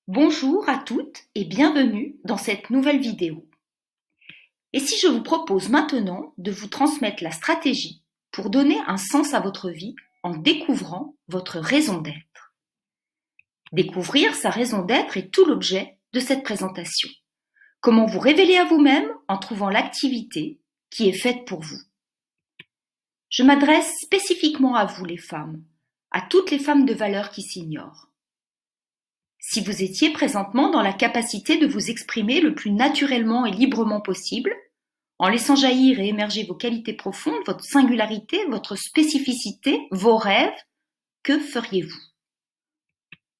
Bonjour à toutes et bienvenue dans cette nouvelle vidéo. Et si je vous propose maintenant de vous transmettre la stratégie pour donner un sens à votre vie en découvrant votre raison d'être. Découvrir sa raison d'être est tout l'objet de cette présentation. Comment vous révéler à vous-même en trouvant l'activité qui est faite pour vous. Je m'adresse spécifiquement à vous les femmes, à toutes les femmes de valeur qui s'ignorent. Si vous étiez présentement dans la capacité de vous exprimer le plus naturellement et librement possible, en laissant jaillir et émerger vos qualités profondes, votre singularité, votre spécificité, vos rêves, que feriez-vous?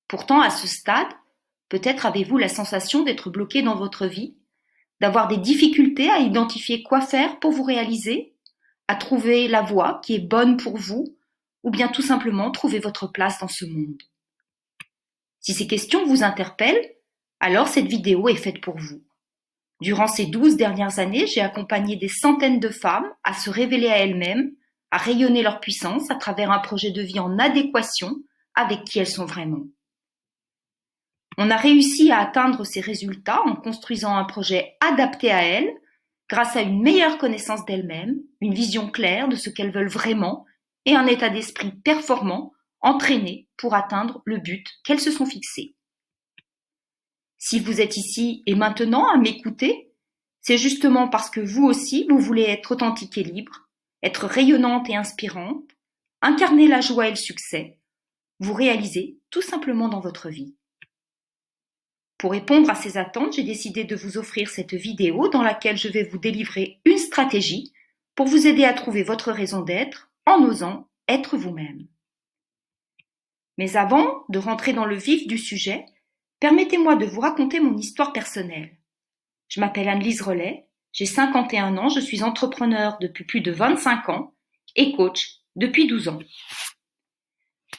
Pourtant, à ce stade, peut-être avez-vous la sensation d'être bloqué dans votre vie, d'avoir des difficultés à identifier quoi faire pour vous réaliser, à trouver la voie qui est bonne pour vous, ou bien tout simplement trouver votre place dans ce monde. Si ces questions vous interpellent, alors cette vidéo est faite pour vous. Durant ces 12 dernières années, j'ai accompagné des centaines de femmes à se révéler à elles-mêmes, à rayonner leur puissance à travers un projet de vie en adéquation avec qui elles sont vraiment. On a réussi à atteindre ces résultats en construisant un projet adapté à elles, grâce à une meilleure connaissance d'elles-mêmes, une vision claire de ce qu'elles veulent vraiment et un état d'esprit performant, entraîné pour atteindre le but qu'elles se sont fixé. Si vous êtes ici et maintenant à m'écouter, c'est justement parce que vous aussi, vous voulez être authentique et libre, être rayonnante et inspirante, incarner la joie et le succès, vous réaliser tout simplement dans votre vie. Pour répondre à ces attentes, j'ai décidé de vous offrir cette vidéo dans laquelle je vais vous délivrer une stratégie pour vous aider à trouver votre raison d'être en osant être vous-même. Mais avant de rentrer dans le vif du sujet, permettez-moi de vous raconter mon histoire personnelle. Je m'appelle Anne-Lise Relais, j'ai 51 ans, je suis entrepreneur depuis plus de 25 ans et coach depuis 12 ans.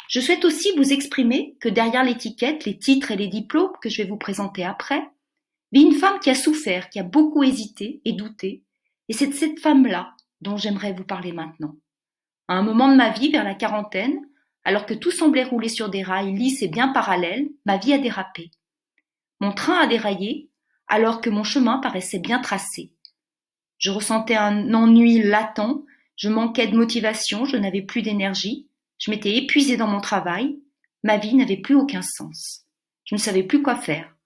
Je souhaite aussi vous exprimer que derrière l'étiquette, les titres et les diplômes que je vais vous présenter après, vit une femme qui a souffert, qui a beaucoup hésité et douté, et c'est de cette femme-là dont j'aimerais vous parler maintenant. À un moment de ma vie, vers la quarantaine, alors que tout semblait rouler sur des rails lisses et bien parallèles, ma vie a dérapé. Mon train a déraillé, alors que mon chemin paraissait bien tracé. Je ressentais un ennui latent, je manquais de motivation, je n'avais plus d'énergie, je m'étais épuisée dans mon travail, ma vie n'avait plus aucun sens. Je ne savais plus quoi faire,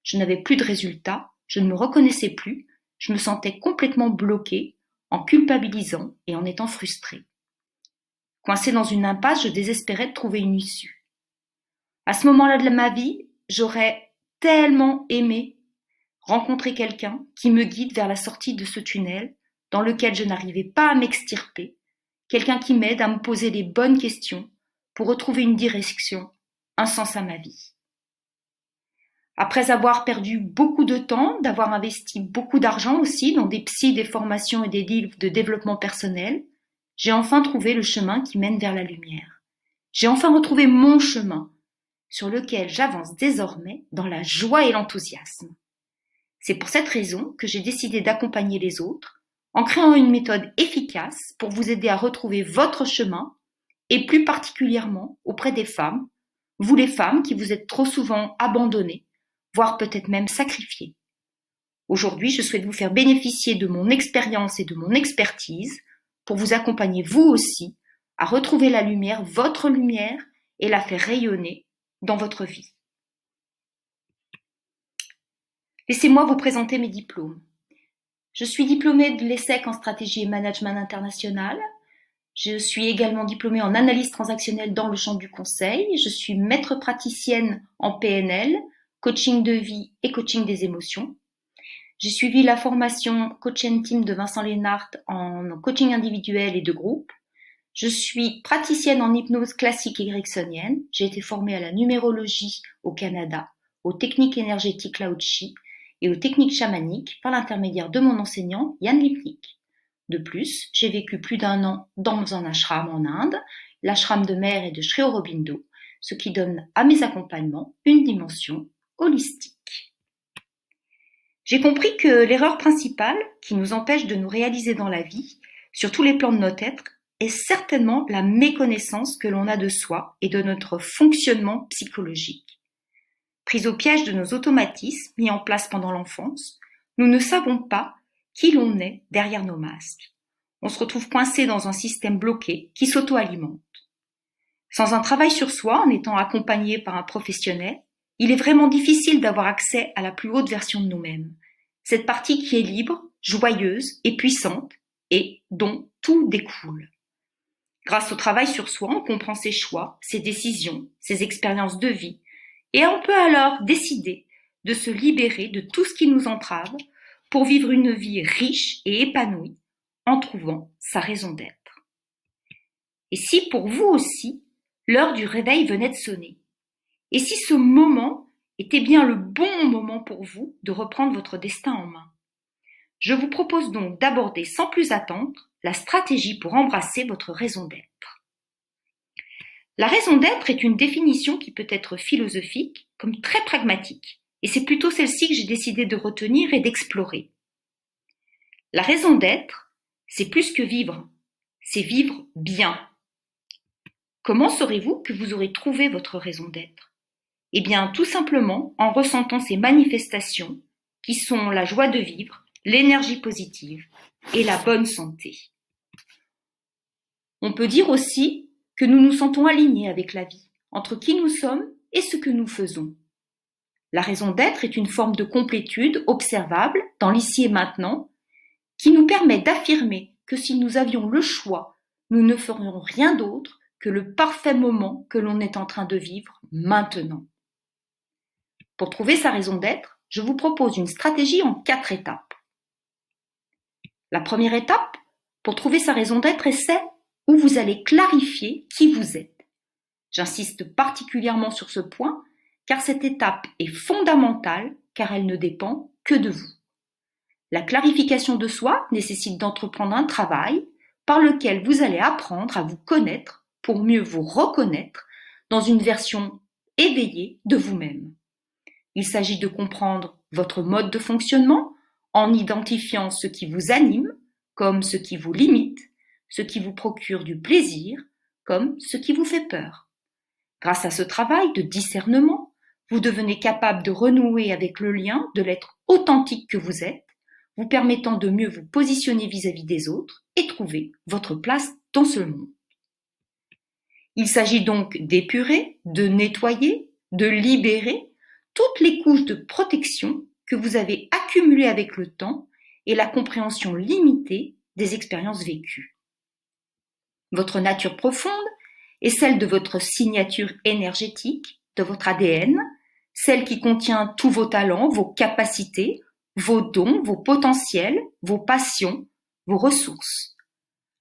je n'avais plus de résultats, je ne me reconnaissais plus, je me sentais complètement bloquée, en culpabilisant et en étant frustrée. Coincée dans une impasse, je désespérais de trouver une issue. À ce moment-là de ma vie, j'aurais tellement aimé rencontrer quelqu'un qui me guide vers la sortie de ce tunnel dans lequel je n'arrivais pas à m'extirper, quelqu'un qui m'aide à me poser les bonnes questions pour retrouver une direction, un sens à ma vie. Après avoir perdu beaucoup de temps, d'avoir investi beaucoup d'argent aussi dans des psys, des formations et des livres de développement personnel, j'ai enfin trouvé le chemin qui mène vers la lumière. J'ai enfin retrouvé mon chemin, sur lequel j'avance désormais dans la joie et l'enthousiasme. C'est pour cette raison que j'ai décidé d'accompagner les autres en créant une méthode efficace pour vous aider à retrouver votre chemin et plus particulièrement auprès des femmes, vous les femmes qui vous êtes trop souvent abandonnées, voire peut-être même sacrifiées. Aujourd'hui, je souhaite vous faire bénéficier de mon expérience et de mon expertise pour vous accompagner vous aussi à retrouver la lumière, votre lumière, et la faire rayonner dans votre vie. Laissez-moi vous présenter mes diplômes. Je suis diplômée de l'ESSEC en stratégie et management international. Je suis également diplômée en analyse transactionnelle dans le champ du conseil. Je suis maître praticienne en PNL, coaching de vie et coaching des émotions. J'ai suivi la formation Coach and Team de Vincent Lénart en coaching individuel et de groupe. Je suis praticienne en hypnose classique et ericksonienne. J'ai été formée à la numérologie au Canada, aux techniques énergétiques Lao Tzu et aux techniques chamaniques par l'intermédiaire de mon enseignant Yann Lipnik. De plus, j'ai vécu plus d'1 an dans un ashram en Inde, l'ashram de Mère et de Sri Aurobindo, ce qui donne à mes accompagnements une dimension holistique. J'ai compris que l'erreur principale qui nous empêche de nous réaliser dans la vie, sur tous les plans de notre être, est certainement la méconnaissance que l'on a de soi et de notre fonctionnement psychologique. Pris au piège de nos automatismes mis en place pendant l'enfance, nous ne savons pas qui l'on est derrière nos masques. On se retrouve coincé dans un système bloqué qui s'auto-alimente. Sans un travail sur soi, en étant accompagné par un professionnel, il est vraiment difficile d'avoir accès à la plus haute version de nous-mêmes. Cette partie qui est libre, joyeuse et puissante et dont tout découle. Grâce au travail sur soi, on comprend ses choix, ses décisions, ses expériences de vie et on peut alors décider de se libérer de tout ce qui nous entrave pour vivre une vie riche et épanouie en trouvant sa raison d'être. Et si pour vous aussi, l'heure du réveil venait de sonner, et si ce moment était bien le bon moment pour vous de reprendre votre destin en main, je vous propose donc d'aborder sans plus attendre la stratégie pour embrasser votre raison d'être. La raison d'être est une définition qui peut être philosophique comme très pragmatique, et c'est plutôt celle-ci que j'ai décidé de retenir et d'explorer. La raison d'être, c'est plus que vivre, c'est vivre bien. Comment saurez-vous que vous aurez trouvé votre raison d'être ? Eh bien, tout simplement en ressentant ces manifestations qui sont la joie de vivre, l'énergie positive et la bonne santé. On peut dire aussi que nous nous sentons alignés avec la vie, entre qui nous sommes et ce que nous faisons. La raison d'être est une forme de complétude observable dans l'ici et maintenant qui nous permet d'affirmer que si nous avions le choix, nous ne ferions rien d'autre que le parfait moment que l'on est en train de vivre maintenant. Pour trouver sa raison d'être, je vous propose une stratégie en 4 étapes. La première étape, pour trouver sa raison d'être, est celle où vous allez clarifier qui vous êtes. J'insiste particulièrement sur ce point, car cette étape est fondamentale, car elle ne dépend que de vous. La clarification de soi nécessite d'entreprendre un travail par lequel vous allez apprendre à vous connaître pour mieux vous reconnaître dans une version éveillée de vous-même. Il s'agit de comprendre votre mode de fonctionnement en identifiant ce qui vous anime comme ce qui vous limite, ce qui vous procure du plaisir comme ce qui vous fait peur. Grâce à ce travail de discernement, vous devenez capable de renouer avec le lien de l'être authentique que vous êtes, vous permettant de mieux vous positionner vis-à-vis des autres et trouver votre place dans ce monde. Il s'agit donc d'épurer, de nettoyer, de libérer toutes les couches de protection que vous avez accumulées avec le temps et la compréhension limitée des expériences vécues. Votre nature profonde est celle de votre signature énergétique, de votre ADN, celle qui contient tous vos talents, vos capacités, vos dons, vos potentiels, vos passions, vos ressources.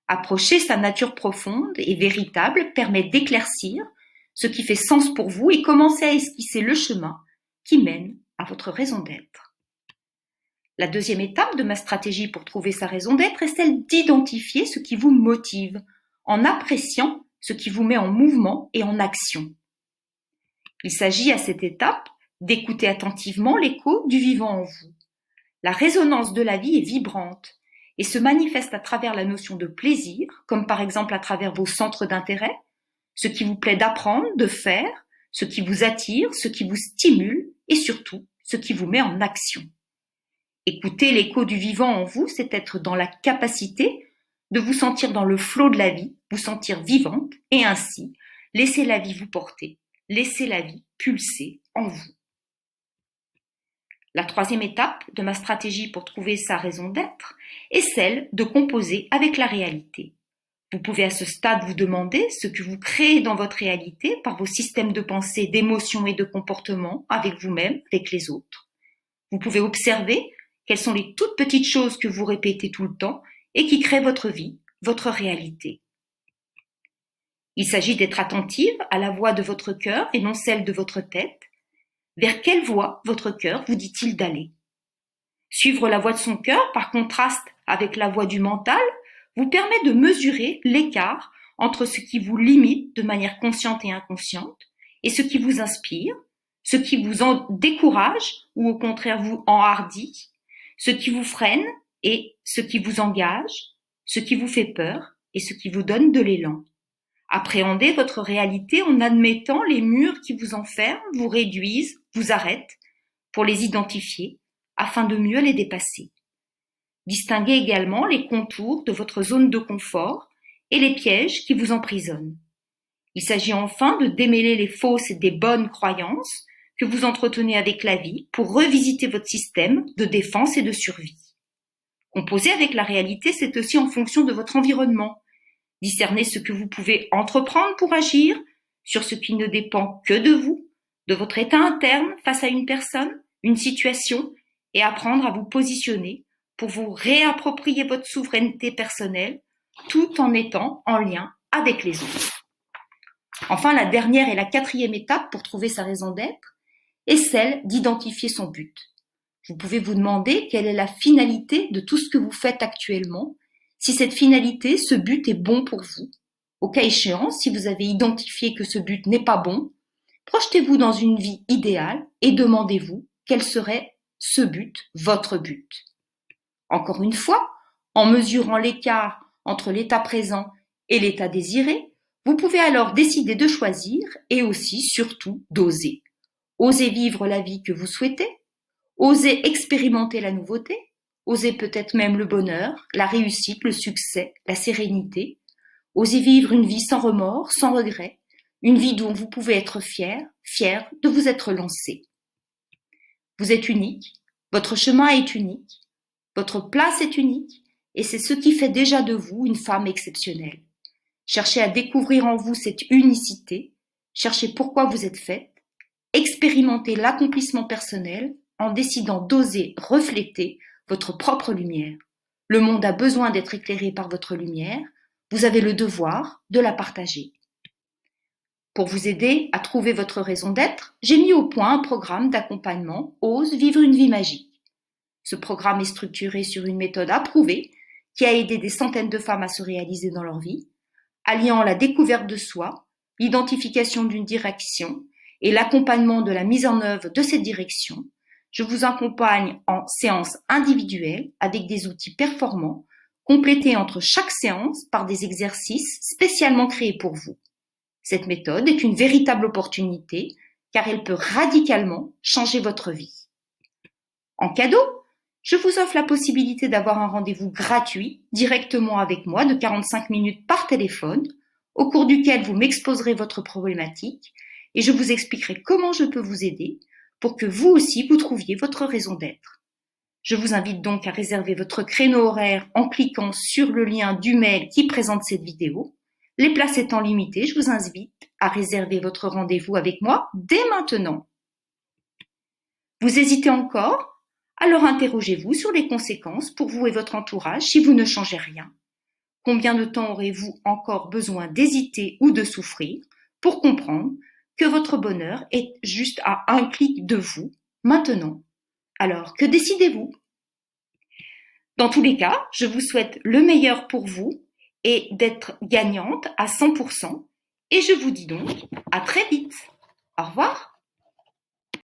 Approcher sa nature profonde et véritable permet d'éclaircir ce qui fait sens pour vous et commencer à esquisser le chemin qui mène à votre raison d'être. La deuxième étape de ma stratégie pour trouver sa raison d'être est celle d'identifier ce qui vous motive, en appréciant ce qui vous met en mouvement et en action. Il s'agit à cette étape d'écouter attentivement l'écho du vivant en vous. La résonance de la vie est vibrante et se manifeste à travers la notion de plaisir, comme par exemple à travers vos centres d'intérêt, ce qui vous plaît d'apprendre, de faire, ce qui vous attire, ce qui vous stimule et surtout ce qui vous met en action. Écouter l'écho du vivant en vous, c'est être dans la capacité de vous sentir dans le flot de la vie, vous sentir vivante et ainsi laisser la vie vous porter, laisser la vie pulser en vous. La troisième étape de ma stratégie pour trouver sa raison d'être est celle de composer avec la réalité. Vous pouvez à ce stade vous demander ce que vous créez dans votre réalité par vos systèmes de pensée, d'émotions et de comportements avec vous-même, avec les autres. Vous pouvez observer quelles sont les toutes petites choses que vous répétez tout le temps et qui créent votre vie, votre réalité. Il s'agit d'être attentive à la voix de votre cœur et non celle de votre tête. Vers quelle voie votre cœur vous dit-il d'aller ? Suivre la voie de son cœur, par contraste avec la voie du mental, vous permet de mesurer l'écart entre ce qui vous limite de manière consciente et inconsciente et ce qui vous inspire, ce qui vous en décourage ou au contraire vous enhardit, ce qui vous freine et ce qui vous engage, ce qui vous fait peur et ce qui vous donne de l'élan. Appréhendez votre réalité en admettant les murs qui vous enferment, vous réduisent vous arrête pour les identifier afin de mieux les dépasser. Distinguez également les contours de votre zone de confort et les pièges qui vous emprisonnent. Il s'agit enfin de démêler les fausses et des bonnes croyances que vous entretenez avec la vie pour revisiter votre système de défense et de survie. Composer avec la réalité, c'est aussi en fonction de votre environnement. Discerner ce que vous pouvez entreprendre pour agir sur ce qui ne dépend que de vous, de votre état interne face à une personne, une situation, et apprendre à vous positionner pour vous réapproprier votre souveraineté personnelle tout en étant en lien avec les autres. Enfin, la dernière et la quatrième étape pour trouver sa raison d'être est celle d'identifier son but. Vous pouvez vous demander quelle est la finalité de tout ce que vous faites actuellement, si cette finalité, ce but est bon pour vous. Au cas échéant, si vous avez identifié que ce but n'est pas bon, projetez-vous dans une vie idéale et demandez-vous quel serait ce but, votre but. Encore une fois, en mesurant l'écart entre l'état présent et l'état désiré, vous pouvez alors décider de choisir et aussi, surtout, d'oser. Osez vivre la vie que vous souhaitez, osez expérimenter la nouveauté, osez peut-être même le bonheur, la réussite, le succès, la sérénité. Osez vivre une vie sans remords, sans regrets, une vie dont vous pouvez être fier de vous être lancé. Vous êtes unique, votre chemin est unique, votre place est unique, et c'est ce qui fait déjà de vous une femme exceptionnelle. Cherchez à découvrir en vous cette unicité, cherchez pourquoi vous êtes faite, expérimentez l'accomplissement personnel en décidant d'oser refléter votre propre lumière. Le monde a besoin d'être éclairé par votre lumière, vous avez le devoir de la partager. Pour vous aider à trouver votre raison d'être, j'ai mis au point un programme d'accompagnement Ose vivre une vie magique. Ce programme est structuré sur une méthode approuvée qui a aidé des centaines de femmes à se réaliser dans leur vie, alliant la découverte de soi, l'identification d'une direction et l'accompagnement de la mise en œuvre de cette direction. Je vous accompagne en séance individuelle avec des outils performants, complétés entre chaque séance par des exercices spécialement créés pour vous. Cette méthode est une véritable opportunité car elle peut radicalement changer votre vie. En cadeau, je vous offre la possibilité d'avoir un rendez-vous gratuit directement avec moi de 45 minutes par téléphone, au cours duquel vous m'exposerez votre problématique et je vous expliquerai comment je peux vous aider pour que vous aussi vous trouviez votre raison d'être. Je vous invite donc à réserver votre créneau horaire en cliquant sur le lien du mail qui présente cette vidéo. Les places étant limitées, je vous invite à réserver votre rendez-vous avec moi dès maintenant. Vous hésitez encore ? Alors interrogez-vous sur les conséquences pour vous et votre entourage si vous ne changez rien. Combien de temps aurez-vous encore besoin d'hésiter ou de souffrir pour comprendre que votre bonheur est juste à un clic de vous, maintenant? Alors, que décidez-vous? Dans tous les cas, je vous souhaite le meilleur pour vous et d'être gagnante à 100%. Et je vous dis donc à très vite. Au revoir.